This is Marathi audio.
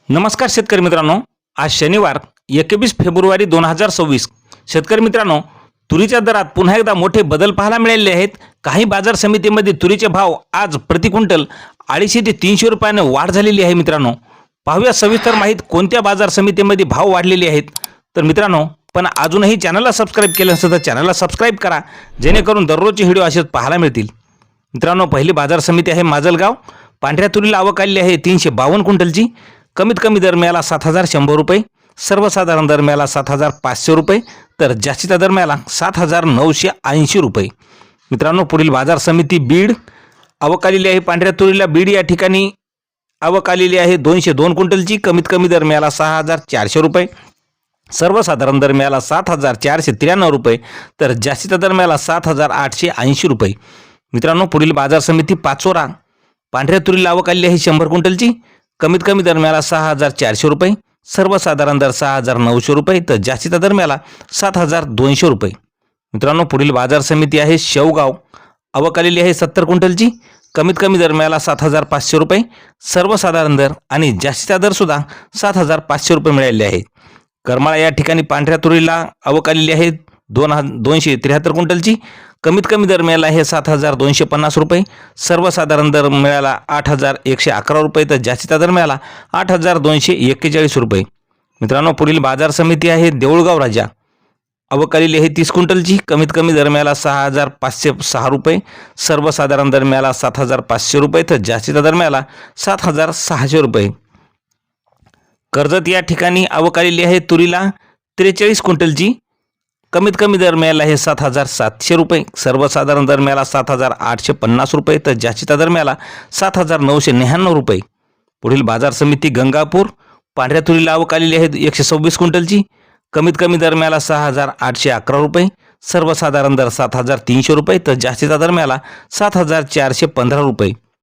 नमस्कार शेतकरी मित्रांनो, आज शनिवार 21 फेब्रुवारी 2026। शेतकरी मित्रांनो, तुरीच्या दरात पुन्हा एकदा मोठे बदल पाहायला मिळाले आहेत। काही बाजार समितीमध्ये तुरीचे भाव आज प्रति क्विंटल 250 ते 300 रुपयाने वाढ झालेली आहे। मित्रांनो, पाहूया सविस्तर माहिती कोणत्या बाजार समितीमध्ये भाव वाढलेले आहेत। तर मित्रांनो, पण अजूनही चॅनलला सबस्क्राइब केलं नसेल तर चॅनलला सबस्क्राइब करा, जेणेकरून दररोजचे व्हिडिओ असेच पाहायला मिळतील। मित्रांनो, पहिली बाजार समिती आहे माजलगाव। पांढऱ्या तुरीला आवक आलेली आहे 352 क्विंटलची। कमीत कमी दर मिळाला 7100 रुपये, सर्वसाधारण दर मिळाला 7500 रुपये, तर जास्तीचा दर मिळाला 7980 रुपये। मित्रांनो, पुढील बाजार समिती बीड। आवक आलेली आहे पांढऱ्या तुरीला बीड या ठिकाणी आवक आलेली आहे 202 क्विंटलची। कमीत कमी दर मिळाला 6400 रुपये, सर्वसाधारण दर मिळाला 7493 रुपये, तर जास्तीचा दर मिळाला 7880 रुपये। मित्रांनो, पुढील बाजार समिती पाचोरा। पांढऱ्या तुरीला आवक आलेली आहे 100 क्विंटलची। कमीत कमी दर मिळाला 6400 रुपये, सर्वसाधारण दर 6900 रुपये, तर जास्तीचा दर मिळाला 7200 रुपये। मित्रांनो, पुढील बाजार समिती आहे शेवगाव। आवक आलेली आहे 70 क्विंटलची। कमीत कमी दर मिळाला 7500 रुपये, सर्वसाधारण दर आणि जास्तीचा दर सुद्धा 7500 रुपये मिळालेले आहे। करमाळा या ठिकाणी पांढऱ्या तुरीला आवक आलेली आहे 273 क्विंटलची। कमीत कमी दर मिळाला आहे 7250 रुपये, सर्वसाधारण दर मिळाला 8111 रुपये, तर जास्तीचा दर मिळाला 8241 रुपये। मित्रांनो, पुढील बाजार समिती आहे देऊळगाव राजा। आवक आलेली आहे 30 क्विंटलची। कमीत कमी दर मिळाला 6506 रुपये, सर्वसाधारण दर मिळाला 7500 रुपये, तर जास्तीचा दर मिळाला 7600 रुपये। कर्जत या ठिकाणी आवक आलेली आहे तुरीला 43 क्विंटलची। कमीत कमी दर मिळाला आहे 7700 रुपये, सर्वसाधारण दर मिळाला 7850 रुपये, तर जास्तीचा दर मिळाला 7999 रुपये। पुढील बाजार समिती गंगापूर। पांढऱ्या तुरीला आवक आलेली आहे 126 क्विंटलची। कमीत कमी दर मिळाला 6811 रुपये, सर्वसाधारण दर 7300 रुपये, तर जास्तीचा दर मिळाला 7415 रुपये।